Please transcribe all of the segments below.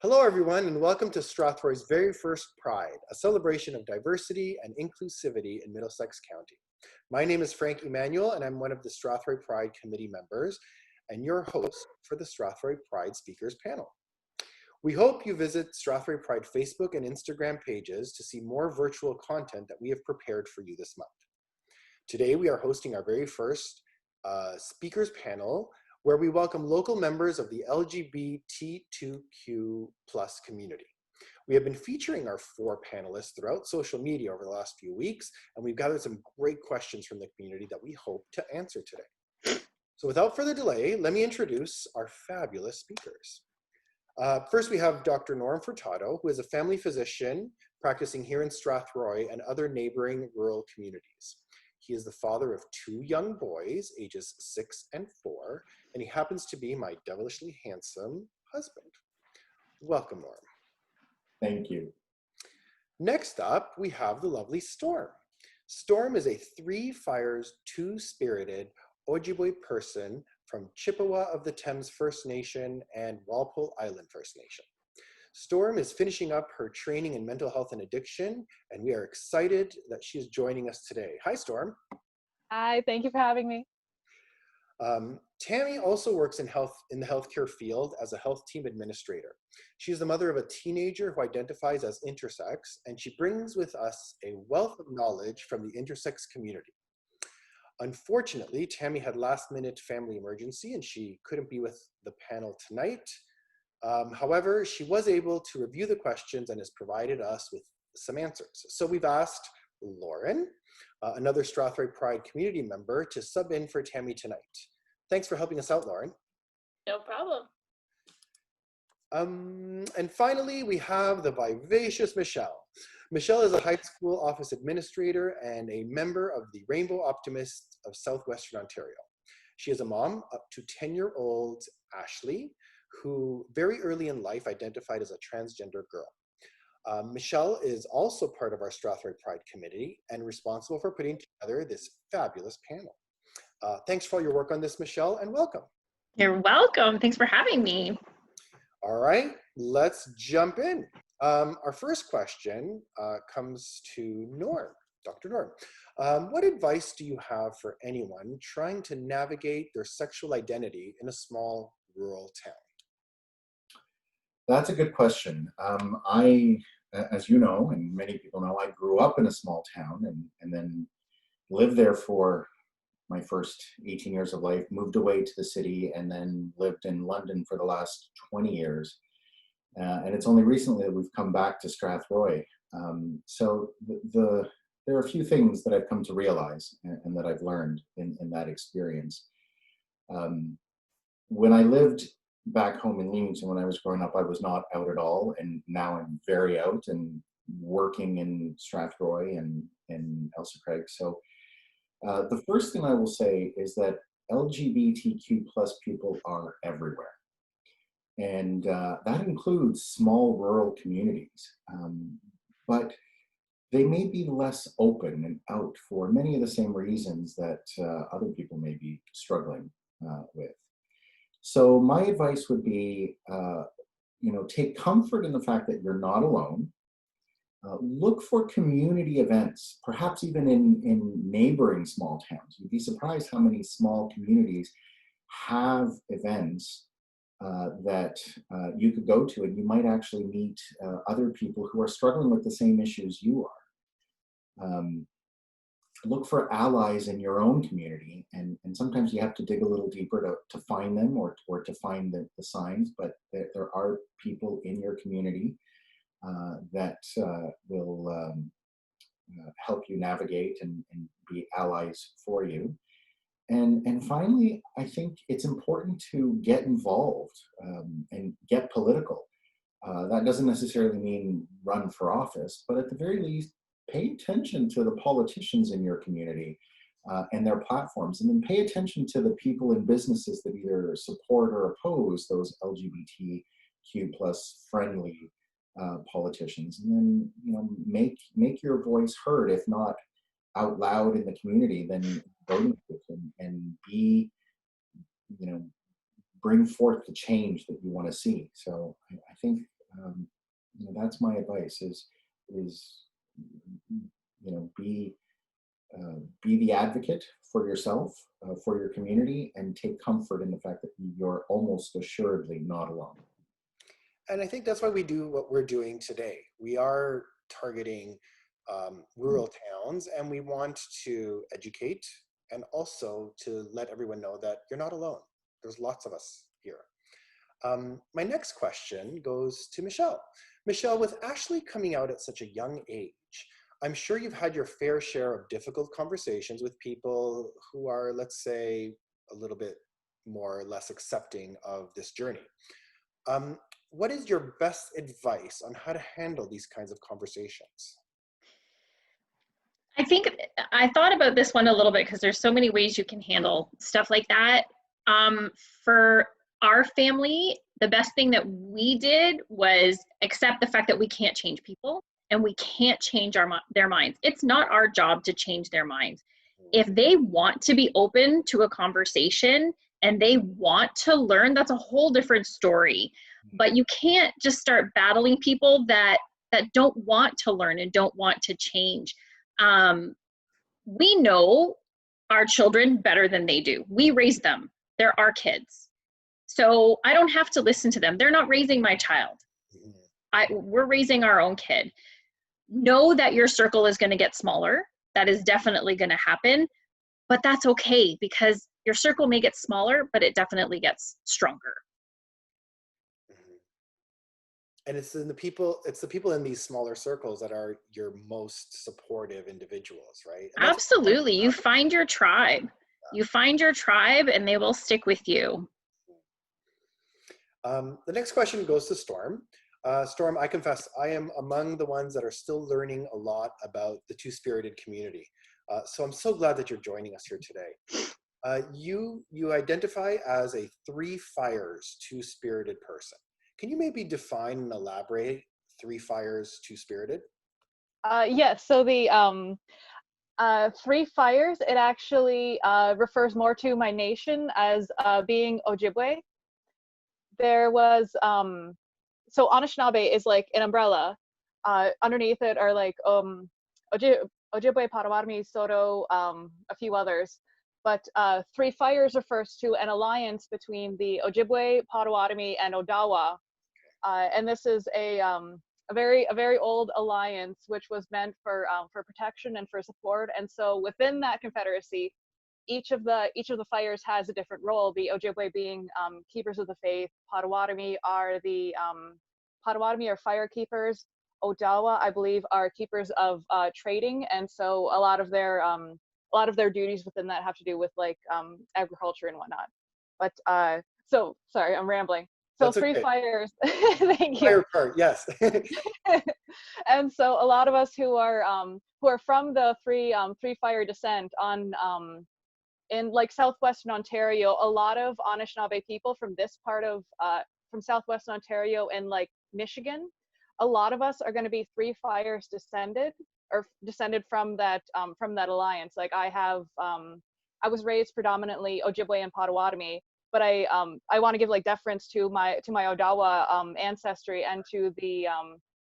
Hello, everyone, and welcome to Strathroy's very first Pride, a celebration of diversity and inclusivity in Middlesex County. My name is Frank Emanuel, and I'm one of the Strathroy Pride Committee members and your host for the Strathroy Pride Speakers Panel. We hope you visit Strathroy Pride Facebook and Instagram pages to see more virtual content that we have prepared for you this month. Today, we are hosting our very first Speakers Panel, where we welcome local members of the LGBTQ+ community. We have been featuring our 4 panelists throughout social media over the last few weeks, and we've gathered some great questions from the community that we hope to answer today. So without further delay, let me introduce our fabulous speakers. First, we have Dr. Norm Furtado, who is a family physician practicing here in Strathroy and other neighboring rural communities. He is the father of 2 young boys, ages 6 and 4, and he happens to be my devilishly handsome husband. Welcome, Norm. Thank you. Next up, we have the lovely Storm. Storm is a 3 fires, 2-spirited Ojibwe person from Chippewa of the Thames First Nation and Walpole Island First Nation. Storm is finishing up her training in mental health and addiction, and we are excited that she is joining us today. Hi, Storm. Hi, thank you for having me. Tammy also works in the healthcare field as a health team administrator. She is the mother of a teenager who identifies as intersex, and she brings with us a wealth of knowledge from the intersex community. Unfortunately, Tammy had last-minute family emergency, and she couldn't be with the panel tonight. However, she was able to review the questions and has provided us with some answers. So we've asked Lauren, another Strathroy Pride community member, to sub in for Tammy tonight. Thanks for helping us out, Lauren. No problem. And finally, we have the vivacious Michelle. Michelle is a high school office administrator and a member of the Rainbow Optimists of Southwestern Ontario. She is a mom up to 10-year-old Ashley, who very early in life identified as a transgender girl. Michelle is also part of our Strathroy Pride Committee and responsible for putting together this fabulous panel. Thanks for all your work on this, Michelle, and welcome. You're welcome. Thanks for having me. All right, let's jump in. Our first question comes to Norm, Dr. Norm. What advice do you have for anyone trying to navigate their sexual identity in a small rural town? That's a good question. I, as you know, and many people know, I grew up in a small town and then lived there for my first 18 years of life, moved away to the city, and then lived in London for the last 20 years. And it's only recently that we've come back to Strathroy. So there are a few things that I've come to realize and that I've learned in that experience. When I lived back home in Leamington when I was growing up, I was not out at all, and now I'm very out and working in Strathroy and in Elsa Craig. So the first thing I will say is that LGBTQ+ people are everywhere. And that includes small rural communities, but they may be less open and out for many of the same reasons that other people may be struggling with. So my advice would be, take comfort in the fact that you're not alone. Look for community events, perhaps even in neighboring small towns. You'd be surprised how many small communities have events that you could go to, and you might actually meet other people who are struggling with the same issues you are. Look for allies in your own community, and sometimes you have to dig a little deeper to find them or to find the signs, but there are people in your community that will help you navigate and be allies for you. And finally, I think it's important to get involved and get political. That doesn't necessarily mean run for office, but at the very least, pay attention to the politicians in your community and their platforms, and then pay attention to the people and businesses that either support or oppose those LGBTQ+ friendly politicians, and then make your voice heard, if not out loud in the community, then voting with them and be, bring forth the change that you want to see. So I think That's my advice: is be the advocate for yourself, for your community, and take comfort in the fact that you're almost assuredly not alone. And I think that's why we do what we're doing today. We are targeting rural towns, and we want to educate and also to let everyone know that you're not alone. There's lots of us here. My next question goes to Michelle. Michelle, with Ashley coming out at such a young age, I'm sure you've had your fair share of difficult conversations with people who are, let's say, a little bit more or less accepting of this journey. What is your best advice on how to handle these kinds of conversations? I think I thought about this one a little bit because there's so many ways you can handle stuff like that. For our family, the best thing that we did was accept the fact that we can't change people and we can't change their minds. It's not our job to change their minds. If they want to be open to a conversation and they want to learn, that's a whole different story. But you can't just start battling people that don't want to learn and don't want to change. We know our children better than they do. We raise them. They're our kids. So I don't have to listen to them. They're not raising my child. We're raising our own kid. Know that your circle is going to get smaller. That is definitely going to happen. But that's okay, because your circle may get smaller, but it definitely gets stronger. And it's the people in these smaller circles that are your most supportive individuals, right? Absolutely. You find your tribe. You find your tribe and they will stick with you. The next question goes to Storm. Storm, I confess, I am among the ones that are still learning a lot about the two-spirited community. So I'm so glad that you're joining us here today. You identify as a three fires, two-spirited person. Can you maybe define and elaborate three fires, two-spirited? Yes, so the three fires, it actually refers more to my nation as being Ojibwe. There was, so Anishinaabe is like an umbrella. Underneath it are like Ojibwe, Potawatomi, Soto, a few others. But three fires refers to an alliance between the Ojibwe, Potawatomi, and Odawa. And this is a very old alliance, which was meant for protection and for support. And so within that confederacy, each of the fires has a different role. The Ojibwe being keepers of the faith. Potawatomi are fire keepers. Odawa, I believe, are keepers of trading, and so a lot of their duties within that have to do with like agriculture and whatnot. But so sorry, I'm rambling. So That's three okay. Fires. Thank you. Fire part, yes. And so a lot of us who are from the three fire descent on in like southwestern Ontario, a lot of Anishinaabe people from this part of from southwestern Ontario and like Michigan, a lot of us are going to be three fires descended from that alliance. Like I was raised predominantly Ojibwe and Potawatomi, but I want to give like deference to my Odawa ancestry and to the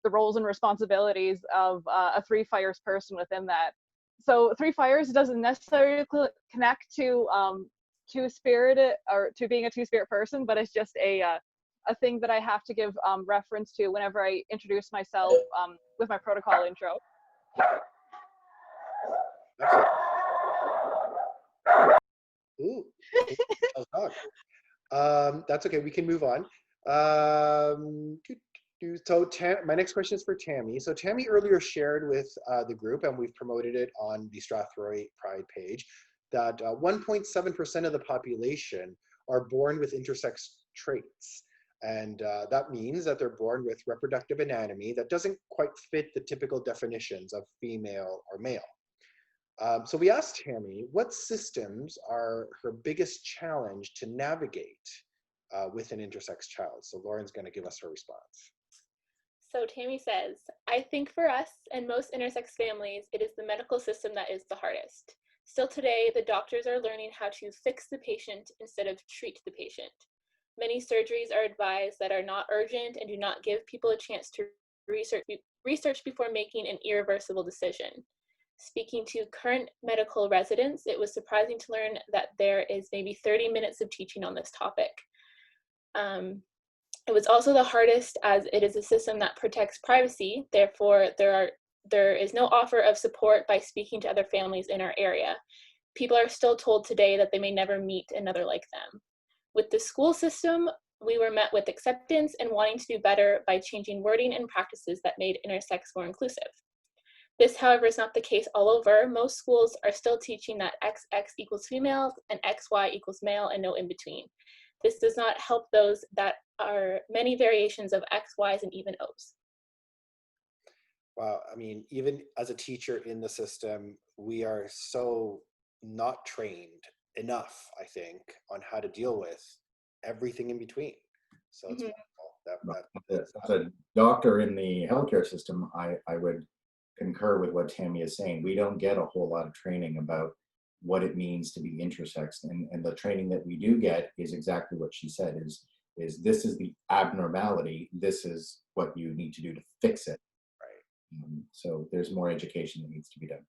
roles and responsibilities of a three fires person within that. So three fires doesn't necessarily connect to two-spirited or to being a two-spirit person, but it's just a thing that I have to give reference to whenever I introduce myself with my protocol intro. Ooh, that's okay. We can move on. So my next question is for Tammy. So Tammy earlier shared with the group, and we've promoted it on the Strathroy Pride page, that 1.7% of the population are born with intersex traits. And that means that they're born with reproductive anatomy that doesn't quite fit the typical definitions of female or male. So we asked Tammy, what systems are her biggest challenge to navigate with an intersex child? So Lauren's going to give us her response. So Tammy says, I think for us and most intersex families, it is the medical system that is the hardest. Still today, the doctors are learning how to fix the patient instead of treat the patient. Many surgeries are advised that are not urgent and do not give people a chance to research before making an irreversible decision. Speaking to current medical residents, it was surprising to learn that there is maybe 30 minutes of teaching on this topic. It was also the hardest as it is a system that protects privacy. Therefore, there is no offer of support by speaking to other families in our area. People are still told today that they may never meet another like them. With the school system, we were met with acceptance and wanting to do better by changing wording and practices that made intersex more inclusive. This, however, is not the case all over. Most schools are still teaching that XX equals females and XY equals male and no in between. This does not help those that are many variations of X, Ys, and even Os. Wow, I mean, even as a teacher in the system, we are so not trained enough, I think, on how to deal with everything in between. So it's wonderful. As a doctor in the healthcare system, I would concur with what Tammy is saying. We don't get a whole lot of training about what it means to be intersex, and the training that we do get is exactly what she said, is this is the abnormality, this is what you need to do to fix it. Right. So there's more education that needs to be done.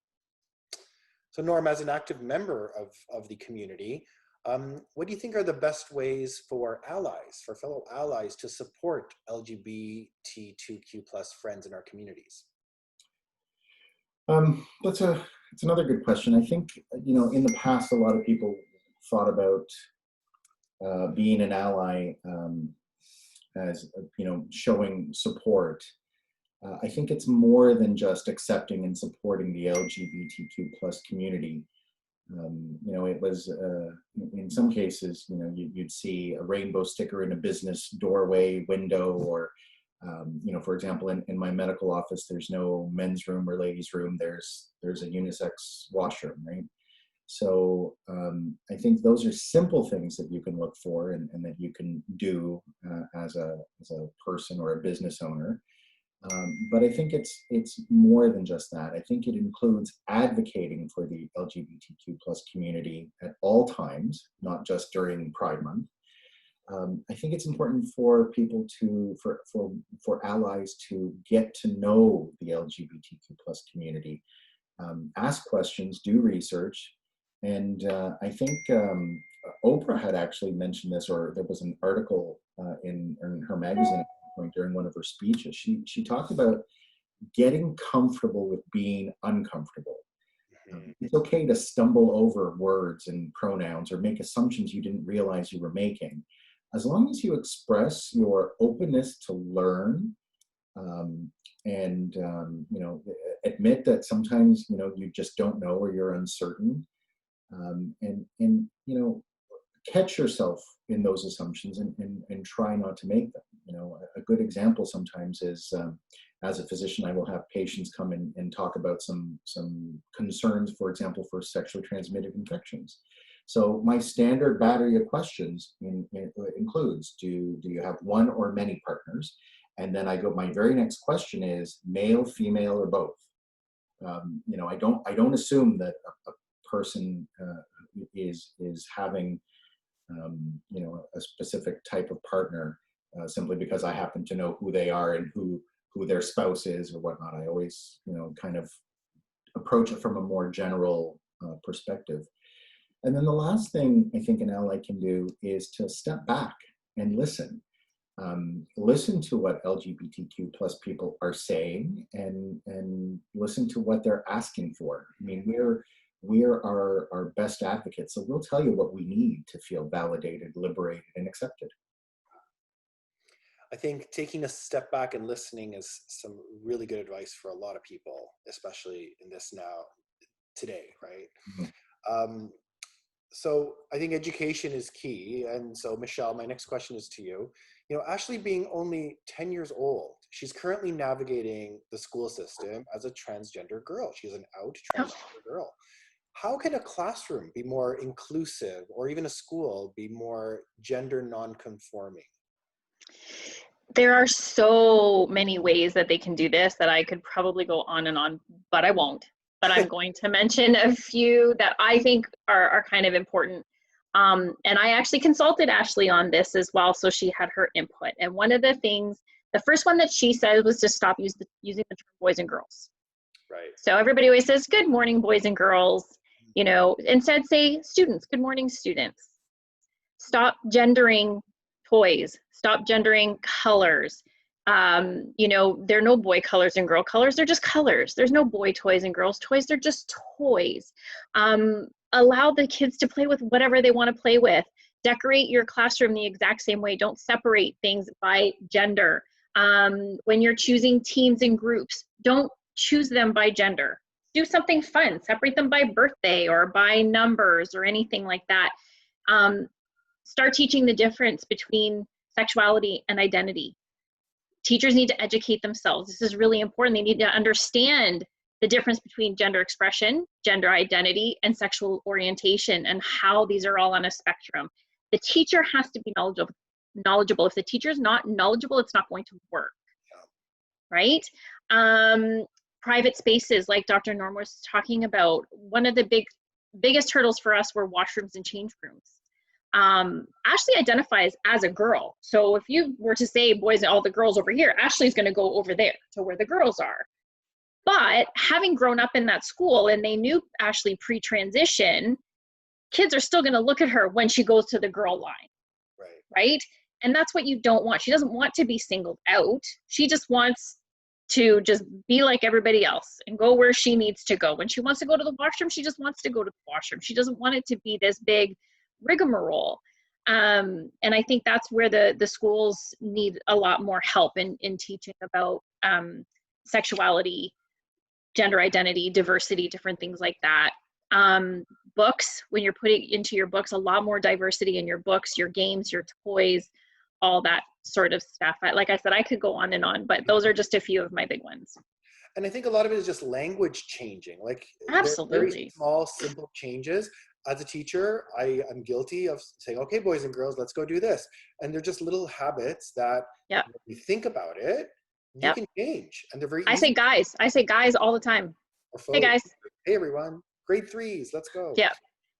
So Norm, as an active member of the community, what do you think are the best ways for fellow allies to support LGBTQ+ friends in our communities? It's another good question. I think, in the past, a lot of people thought about being an ally as, showing support. I think it's more than just accepting and supporting the LGBTQ+ community. It was, in some cases, you'd see a rainbow sticker in a business doorway, window, or for example, in my medical office, there's no men's room or ladies' room. There's a unisex washroom, right? So I think those are simple things that you can look for and that you can do as a person or a business owner. But I think it's more than just that. I think it includes advocating for the LGBTQ+ community at all times, not just during Pride Month. I think it's important for people for allies to get to know the LGBTQ+ community, ask questions, do research, and I think Oprah had actually mentioned this, or there was an article in her magazine during one of her speeches. She talked about getting comfortable with being uncomfortable. It's okay to stumble over words and pronouns or make assumptions you didn't realize you were making, as long as you express your openness to learn and admit that sometimes you just don't know or you're uncertain, and catch yourself in those assumptions and try not to make them. A good example sometimes is, as a physician, I will have patients come in and talk about some concerns, for example, for sexually transmitted infections. So my standard battery of questions includes, do you have one or many partners? And then my very next question is male, female, or both. I don't assume that a person is having a specific type of partner simply because I happen to know who they are and who their spouse is or whatnot. I always kind of approach it from a more general perspective. And then the last thing I think an ally can do is to step back and listen. Listen to what LGBTQ+ people are saying and listen to what they're asking for. I mean, we're our best advocates, so we'll tell you what we need to feel validated, liberated, and accepted. I think taking a step back and listening is some really good advice for a lot of people, especially in this today, right? Mm-hmm. So I think education is key. And so Michelle, my next question is to you. Ashley being only 10 years old, she's currently navigating the school system as a transgender girl. She's an out transgender girl. How can a classroom be more inclusive, or even a school be more gender non-conforming? There are so many ways that they can do this that I could probably go on and on, but I won't. But I'm going to mention a few that I think are kind of important. And I actually consulted Ashley on this as well, so she had her input. And one of the things, the first one that she said was to stop using the term boys and girls. Right. So everybody always says, good morning, boys and girls, you know, instead say students, good morning, students. Stop gendering toys, stop gendering colors. You know, there are no boy colors and girl colors, they're just colors. There's no boy toys and girls toys, they're just toys. Allow the kids to play with whatever they want to play with. Decorate your classroom the exact same way. Don't separate things by gender. When you're choosing teams and groups, don't choose them by gender. Do something fun, separate them by birthday or by numbers or anything like that. Start teaching the difference between sexuality and identity. Teachers need to educate themselves. This is really important. They need to understand the difference between gender expression, gender identity, and sexual orientation, and how these are all on a spectrum. The teacher has to be knowledgeable. If the teacher's not knowledgeable, it's not going to work, right? Private spaces, like Dr. Norm was talking about, one of the biggest hurdles for us were washrooms and change rooms. Ashley identifies as a girl. So if you were to say boys and all the girls over here, Ashley's going to go over there to where the girls are. But having grown up in that school and they knew Ashley pre-transition, kids are still going to look at her when she goes to the girl line, right? And that's what you don't want. She doesn't want to be singled out. She just wants to just be like everybody else and go where she needs to go. When she wants to go to the washroom, she just wants to go to the washroom. She doesn't want it to be this big rigmarole. And I think that's where the schools need a lot more help in teaching about sexuality, gender identity, diversity, different things like that. Books, when you're putting into your books, a lot more diversity in your books, your games, your toys, all that sort of stuff. Like I said, I could go on and on, but those are just a few of my big ones. And I think a lot of it is just language changing. Like, absolutely, very small, simple changes. As a teacher, I'm guilty of saying, okay, boys and girls, let's go do this. And they're just little habits that when you think about it, you can change. And they're very easy. I say guys all the time. Hey guys. Hey everyone, grade 3s, let's go. Yeah.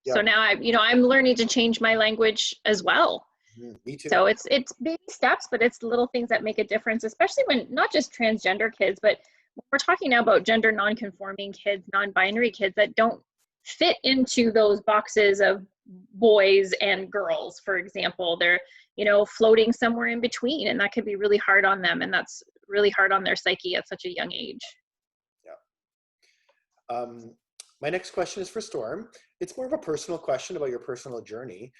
So now I'm learning to change my language as well. Me too. So it's baby steps, but it's little things that make a difference, especially when not just transgender kids, but we're talking now about gender non-conforming kids, non-binary kids that don't fit into those boxes of boys and girls, for example. They're, floating somewhere in between, and that could be really hard on them, and that's really hard on their psyche at such a young age. Yeah. My next question is for Storm. It's more of a personal question about your personal journey.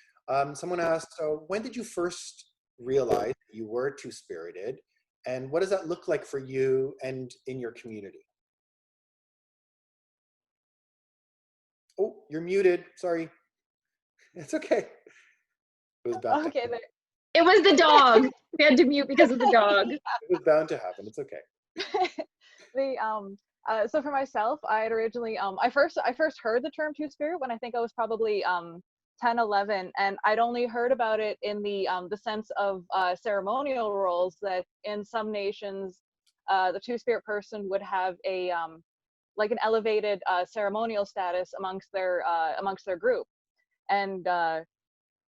Someone asked, so when did you first realize that you were two-spirited, and what does that look like for you and in your community? Oh, you're muted. Sorry. It's okay. It was bound okay. It was the dog. We had to mute because of the dog. It was bound to happen. It's okay. So for myself, I had originally I first heard the term two-spirit when I think I was probably 10, 11, and I'd only heard about it in the sense of ceremonial roles, that in some nations the two-spirit person would have a like an elevated ceremonial status amongst their group. And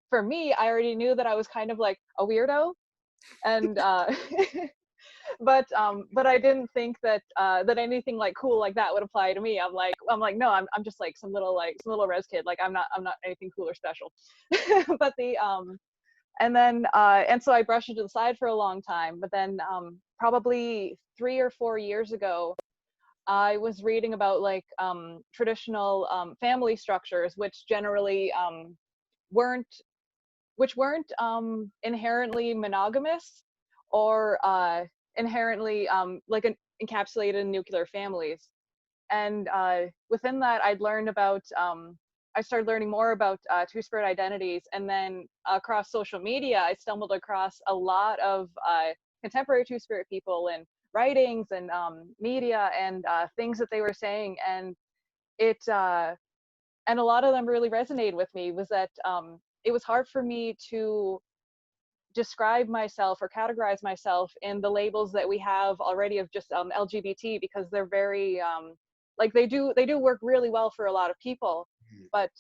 for me, I already knew that I was kind of like a weirdo, and but I didn't think that that anything like cool like that would apply to me. I'm like no, I'm just like some little res kid. Like I'm not anything cool or special. But and so I brushed it to the side for a long time. But then probably 3 or 4 years ago, I was reading about like traditional family structures, which generally weren't inherently monogamous or inherently like encapsulated in nuclear families. And within that, I started learning more about two-spirit identities. And then across social media, I stumbled across a lot of contemporary two-spirit people and writings and media and things that they were saying. And and a lot of them really resonated with me. Was that it was hard for me to describe myself or categorize myself in the labels that we have already of just LGBT, because they're very like they do work really well for a lot of people, but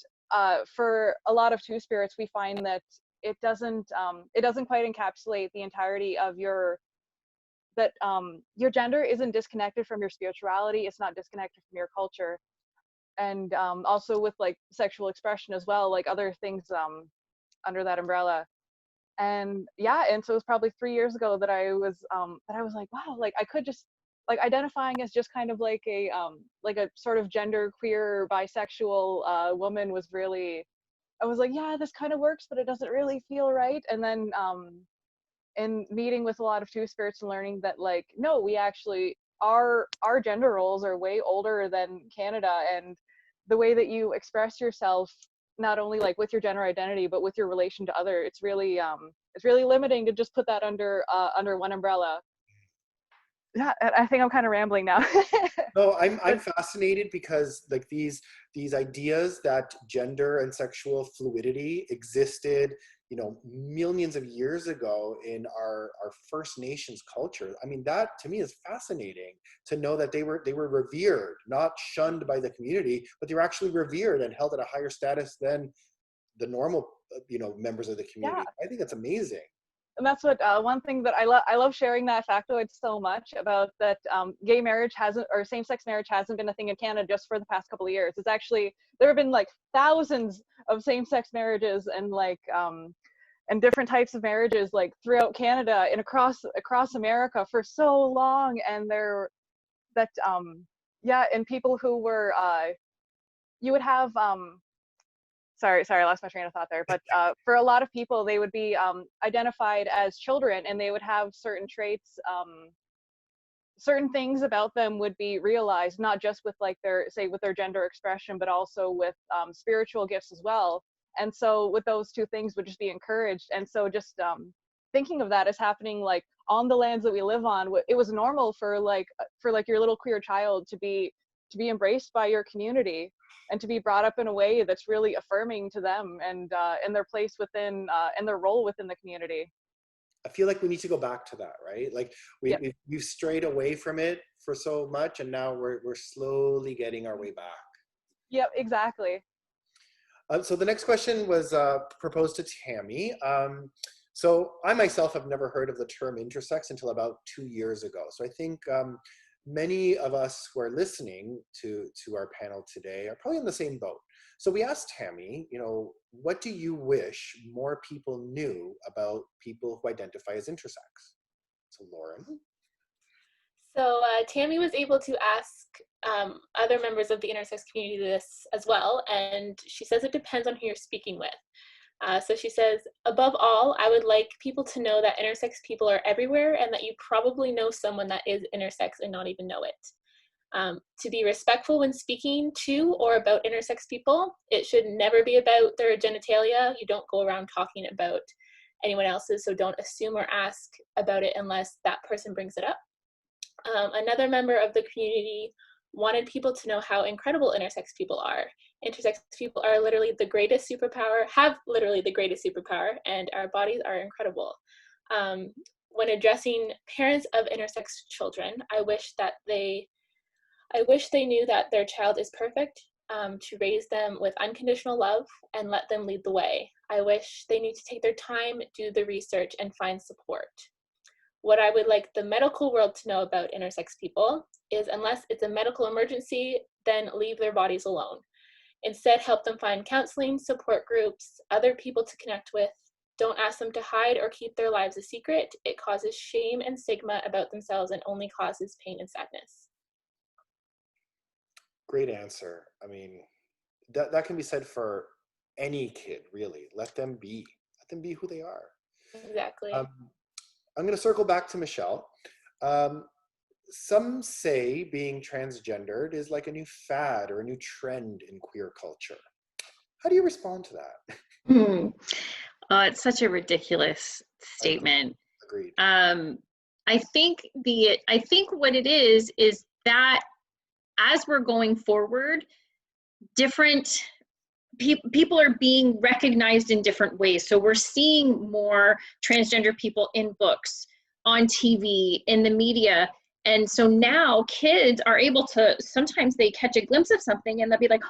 for a lot of two-spirits, we find that it doesn't quite encapsulate the entirety of your gender isn't disconnected from your spirituality. It's not disconnected from your culture. And also with like sexual expression as well, like other things under that umbrella. And yeah, and so it was probably 3 years ago that I was like, wow, like I could just like identifying as just kind of like a sort of gender queer bisexual woman was really, I was like, yeah, this kind of works, but it doesn't really feel right. And then in meeting with a lot of two-spirits and learning that like, no, we actually our gender roles are way older than Canada, and the way that you express yourself, not only like with your gender identity, but with your relation to other, it's really limiting to just put that under one umbrella. Yeah, I think I'm kind of rambling now. No, I'm fascinated because like these ideas that gender and sexual fluidity existed, you know, millions of years ago in our First Nations culture. I mean, that to me is fascinating to know that they were revered, not shunned by the community, but they were actually revered and held at a higher status than the normal, you know, members of the community. Yeah. I think that's amazing. And that's what one thing that I love sharing that factoid so much about, that gay marriage hasn't, or same-sex marriage hasn't been a thing in Canada just for the past couple of years. It's actually, there have been like thousands of same-sex marriages and like and different types of marriages like throughout Canada and across America for so long. And and people who were you would have sorry, I lost my train of thought there. But for a lot of people, they would be identified as children, and they would have certain traits, certain things about them would be realized, not just with like with their gender expression, but also with spiritual gifts as well. And so with those two things would just be encouraged. And so just thinking of that as happening like on the lands that we live on, it was normal for your little queer child to be embraced by your community, and to be brought up in a way that's really affirming to them and their place within and their role within the community. I feel like we need to go back to that, right? Like we've strayed away from it for so much, and now we're slowly getting our way back. Yep, exactly. So the next question was proposed to Tammy. So I myself have never heard of the term intersex until about 2 years ago. So I think many of us who are listening to our panel today are probably in the same boat. So we asked Tammy, you know, what do you wish more people knew about people who identify as intersex? So Lauren. So Tammy was able to ask other members of the intersex community this as well, and she says it depends on who you're speaking with. So she says, above all, I would like people to know that intersex people are everywhere, and that you probably know someone that is intersex and not even know it. To be respectful when speaking to or about intersex people. It should never be about their genitalia. You don't go around talking about anyone else's, so don't assume or ask about it unless that person brings it up. Another member of the community wanted people to know how incredible intersex people are. Intersex people are literally the greatest superpower, have literally the greatest superpower, and our bodies are incredible. When addressing parents of intersex children, I wish they knew that their child is perfect, to raise them with unconditional love and let them lead the way. I wish they knew to take their time, do the research, and find support. What I would like the medical world to know about intersex people is, unless it's a medical emergency, then leave their bodies alone. Instead, help them find counseling, support groups, other people to connect with. Don't ask them to hide or keep their lives a secret. It causes shame and stigma about themselves and only causes pain and sadness. Great answer. I mean, that can be said for any kid, really. Let them be who they are. Exactly. I'm going to circle back to Michelle. Some say being transgendered is like a new fad or a new trend in queer culture. How do you respond to that? It's such a ridiculous statement. Agreed. I think what it is that as we're going forward, different people are being recognized in different ways. So we're seeing more transgender people in books, on TV, in the media. And so now kids are able to, sometimes they catch a glimpse of something and they'll be like,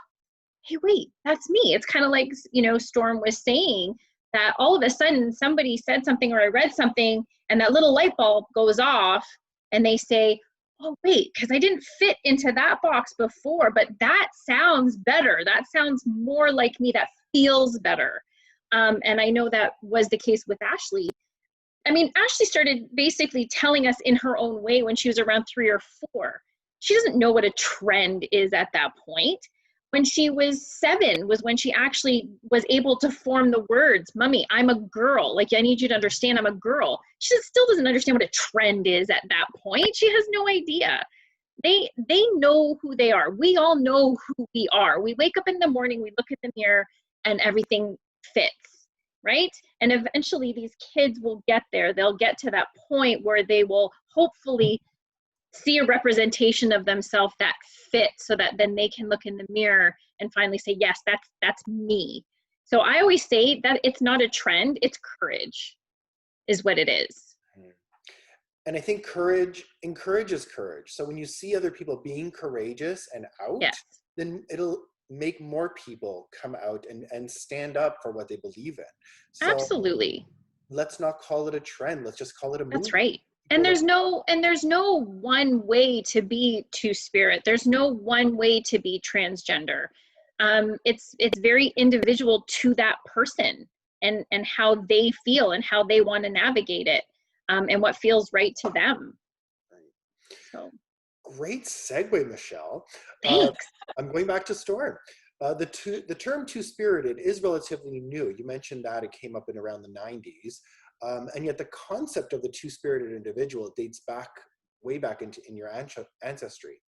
hey, wait, that's me. It's kind of like, you know, Storm was saying, that all of a sudden somebody said something or I read something and that little light bulb goes off and they say, oh, wait, because I didn't fit into that box before, but that sounds better. That sounds more like me. That feels better. And I know that was the case with Ashley. I mean, Ashley started basically telling us in her own way when she was around 3 or 4. She doesn't know what a trend is at that point. When she was 7 was when she actually was able to form the words, Mommy, I'm a girl. Like, I need you to understand I'm a girl. She still doesn't understand what a trend is at that point. She has no idea. They know who they are. We all know who we are. We wake up in the morning, we look in the mirror, and everything fits, right? And eventually these kids will get there. They'll get to that point where they will hopefully see a representation of themselves that fits, so that then they can look in the mirror and finally say, yes, that's me. So I always say that it's not a trend, it's courage is what it is. And I think courage encourages courage. So when you see other people being courageous and out, Yes. then it'll make more people come out and stand up for what they believe in. So Absolutely. let's not call it a trend. Let's just call it a movement. That's right. And there's no one way to be two-spirit. There's no one way to be transgender. It's very individual to that person and how they feel and how they want to navigate it, and what feels right to them. So great segue, Michelle. thanks. I'm going back to Storm. The term two-spirited is relatively new. You mentioned that it came up in around the 90s. And yet the concept of the two-spirited individual dates back way back in your ancestry.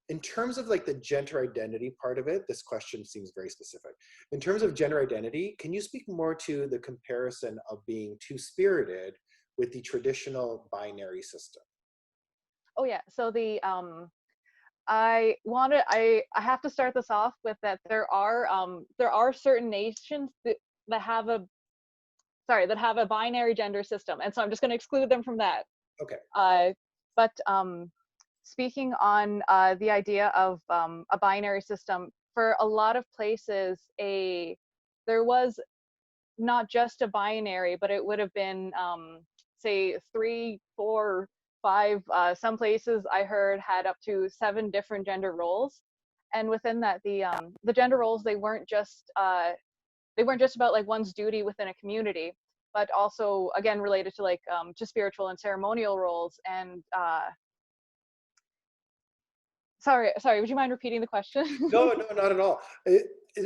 In terms of like the gender identity part of it, this question seems very specific. In terms of gender identity, can you speak more to the comparison of being two-spirited with the traditional binary system? Oh yeah, so the I have to start this off with that there are certain nations that have a binary gender system, and so I'm just going to exclude them from that. Okay. But speaking on the idea of a binary system, for a lot of places, there was not just a binary, but it would have been say 3, 4, 5. Some places I heard had up to 7 different gender roles, and within that, the gender roles, they weren't just about like one's duty within a community, but also again related to like to spiritual and ceremonial roles. And sorry, would you mind repeating the question? No, not at all.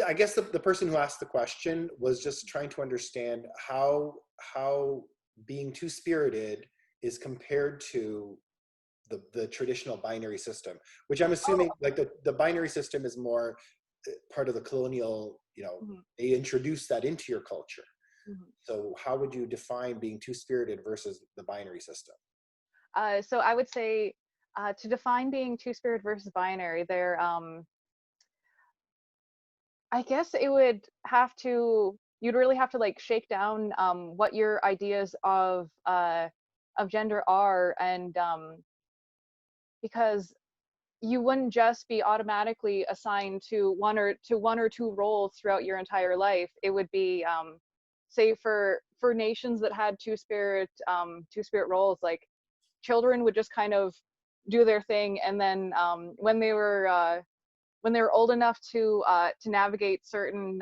I guess the person who asked the question was just trying to understand how being two-spirited is compared to the traditional binary system, which I'm assuming like the binary system is more part of the colonial, Mm-hmm. They introduced that into your culture. Mm-hmm. So how would you define being two-spirited versus the binary system? So I would say to define being two-spirit versus binary, I guess you'd really have to like shake down what your ideas of gender are, and because you wouldn't just be automatically assigned to one or two roles throughout your entire life. It would be say for nations that had two-spirit roles, like children would just kind of do their thing, and then when they were old enough to navigate certain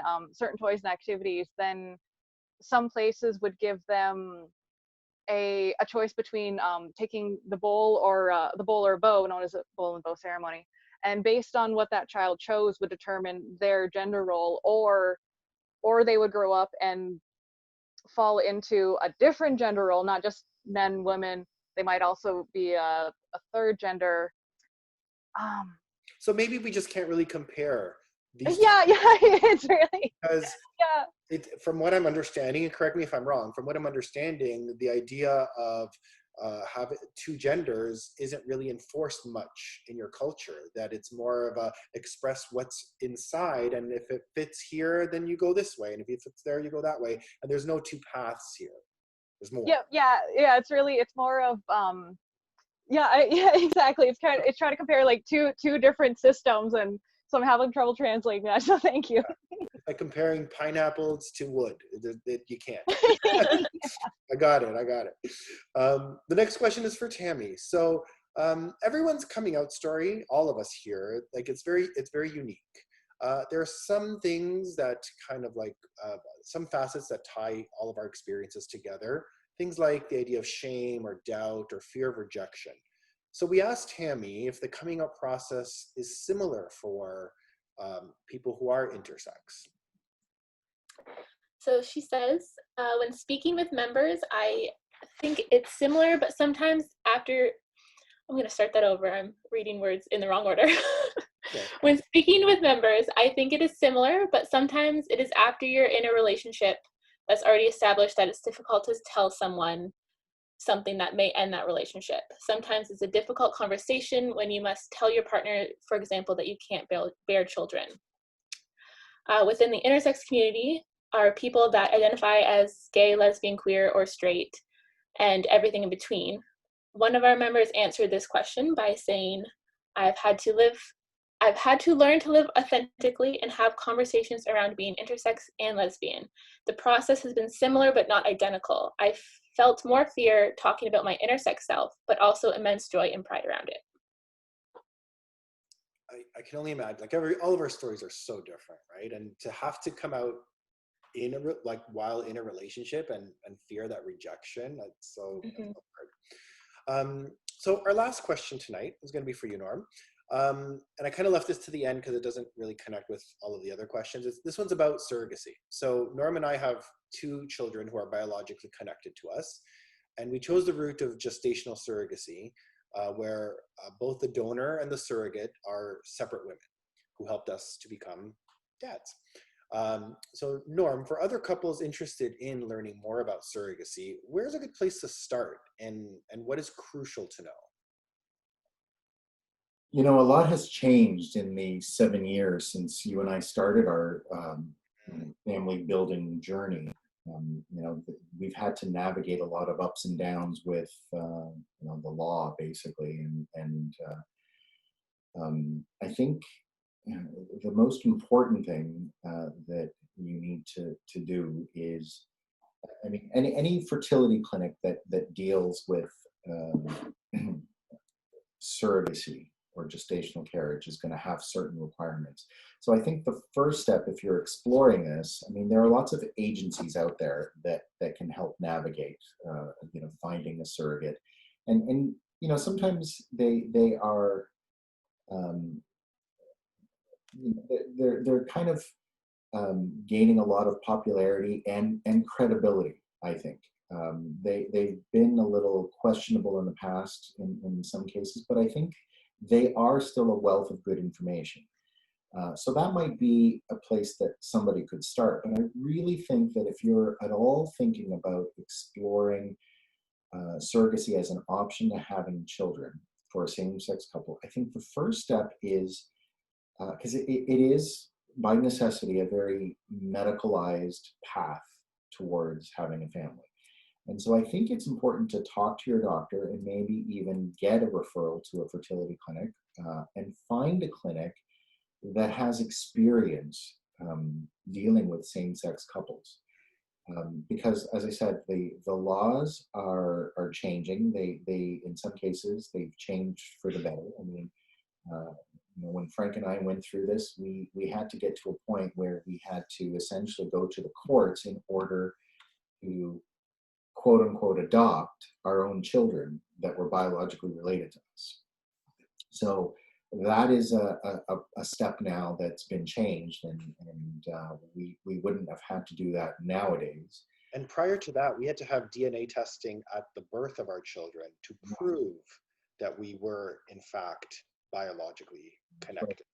toys and activities, then some places would give them a choice between taking the bowl or a bow, known as a bowl and bow ceremony, and based on what that child chose would determine their gender role, or they would grow up and fall into a different gender role, not just men, women. They might also be a third gender. So maybe we just can't really compare these. Yeah, it's really, because yeah. From what I'm understanding, and correct me if I'm wrong, from what I'm understanding, the idea of having 2 genders isn't really enforced much in your culture. That it's more of a express what's inside, and if it fits here, then you go this way, and if it fits there, you go that way. And there's no 2 paths here. There's more. Yeah. It's more of yeah, exactly. It's trying to compare like two different systems, and So I'm having trouble translating that. So thank you. Like comparing pineapples to wood, you can't. I got it. The next question is for Tammy. So everyone's coming out story, all of us here, like it's very unique. There are some things that kind of like some facets that tie all of our experiences together. Things like the idea of shame or doubt or fear of rejection. So we asked Tammy if the coming out process is similar for people who are intersex. So she says, when speaking with members, I think it's similar, but sometimes after, I'm going to start that over. I'm reading words in the wrong order. Okay. When speaking with members, I think it is similar, but sometimes it is after you're in a relationship that's already established that it's difficult to tell someone something that may end that relationship. Sometimes it's a difficult conversation when you must tell your partner, for example, that you can't bear children. Within the intersex community are people that identify as gay, lesbian, queer, or straight, and everything in between. One of our members answered this question by saying, I've had to learn to live authentically and have conversations around being intersex and lesbian. The process has been similar but not identical. I felt more fear talking about my intersex self, but also immense joy and pride around it. I can only imagine, like all of our stories are so different, right? And to have to come out in while in a relationship and fear that rejection, that's so hard. So our last question tonight is going to be for you, Norm. And I kind of left this to the end because it doesn't really connect with all of the other questions. This one's about surrogacy. So Norm and I have 2 children who are biologically connected to us. And we chose the route of gestational surrogacy, where both the donor and the surrogate are separate women who helped us to become dads. So Norm, for other couples interested in learning more about surrogacy, where's a good place to start and what is crucial to know? You know, a lot has changed in the 7 years since you and I started our family building journey. You know, we've had to navigate a lot of ups and downs with, you know, the law basically. And I think the most important thing that you need to do is, I mean, any fertility clinic that deals with surrogacy or gestational carriage is going to have certain requirements. So I think the first step, if you're exploring this, I mean, there are lots of agencies out there that can help navigate, you know, finding a surrogate, and you know, sometimes they are, they're kind of gaining a lot of popularity and credibility. I think they've been a little questionable in the past in some cases, but I think they are still a wealth of good information. So that might be a place that somebody could start. But I really think that if you're at all thinking about exploring surrogacy as an option to having children for a same-sex couple, I think the first step is, because it is by necessity a very medicalized path towards having a family. And so I think it's important to talk to your doctor and maybe even get a referral to a fertility clinic and find a clinic that has experience dealing with same-sex couples. Because, as I said, the laws are changing. They in some cases, they've changed for the better. I mean, you know, when Frank and I went through this, we had to get to a point where we had to essentially go to the courts in order to quote unquote adopt our own children that were biologically related to us. So that is a step now that's been changed, and we wouldn't have had to do that nowadays. And prior to that, we had to have DNA testing at the birth of our children to prove that we were in fact biologically connected.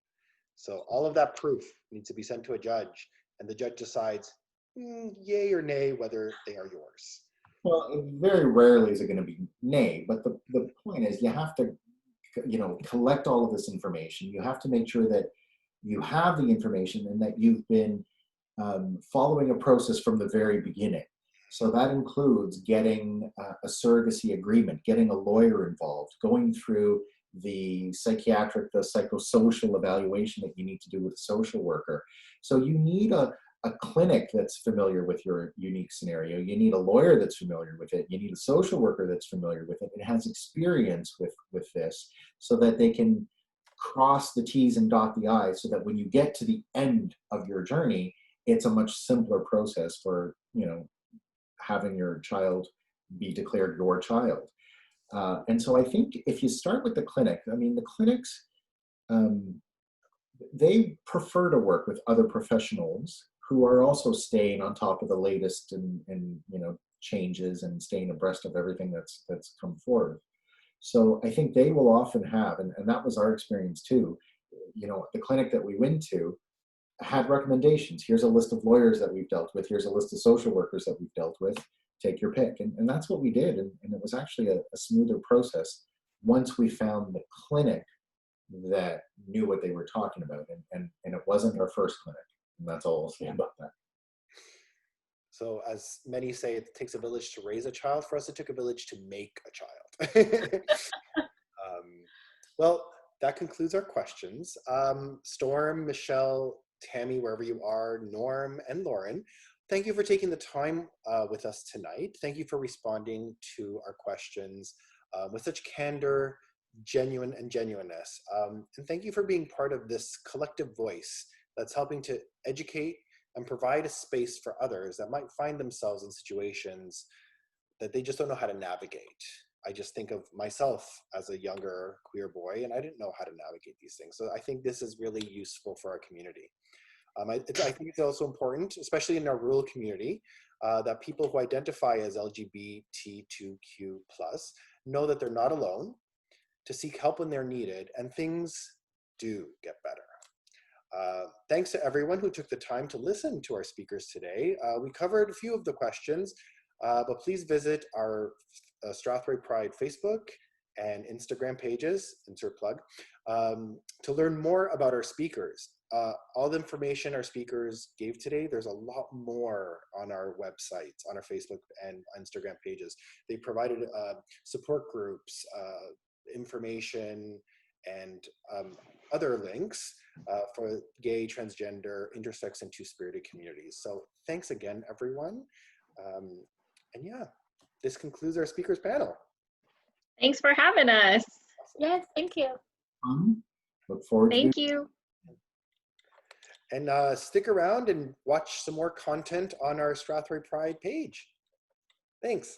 So all of that proof needs to be sent to a judge, and the judge decides yay or nay whether they are yours. Well, very rarely is it going to be nay, but the point is you have to, you know, collect all of this information. You have to make sure that you have the information and that you've been following a process from the very beginning. So that includes getting a surrogacy agreement, getting a lawyer involved, going through the psychiatric, the psychosocial evaluation that you need to do with a social worker. So you need a clinic that's familiar with your unique scenario. You need a lawyer that's familiar with it. You need a social worker that's familiar with it and has experience with this, so that they can cross the T's and dot the I's, so that when you get to the end of your journey, it's a much simpler process for, you know, having your child be declared your child. And so I think if you start with the clinic, I mean, the clinics, they prefer to work with other professionals who are also staying on top of the latest and you know, changes, and staying abreast of everything that's come forward. So I think they will often have, and that was our experience too, you know, the clinic that we went to had recommendations. Here's a list of lawyers that we've dealt with. Here's a list of social workers that we've dealt with. Take your pick. And that's what we did. And it was actually a smoother process once we found the clinic that knew what they were talking about. And it wasn't our first clinic. And that's all I'll say about that. So as many say, it takes a village to raise a child. For us, it took a village to make a child. Well, that concludes our questions. Storm, Michelle, Tammy, wherever you are, Norm, and Lauren, thank you for taking the time with us tonight. Thank you for responding to our questions with such candor, genuineness. And thank you for being part of this collective voice that's helping to educate and provide a space for others that might find themselves in situations that they just don't know how to navigate. I just think of myself as a younger queer boy, and I didn't know how to navigate these things. So I think this is really useful for our community. I think it's also important, especially in our rural community, that people who identify as LGBTQ+, know that they're not alone, to seek help when they're needed, and things do get better. Thanks to everyone who took the time to listen to our speakers today. We covered a few of the questions, but please visit our Strathroy Pride Facebook and Instagram pages, insert plug, to learn more about our speakers. All the information our speakers gave today, there's a lot more on our websites, on our Facebook and Instagram pages. They provided support groups, information, and other links for gay, transgender, intersex, and two-spirited communities. So thanks again, everyone. And yeah, this concludes our speakers panel. Thanks for having us. Yes, thank you. Look forward to Thank you. And stick around and watch some more content on our Strathroy Pride page. Thanks.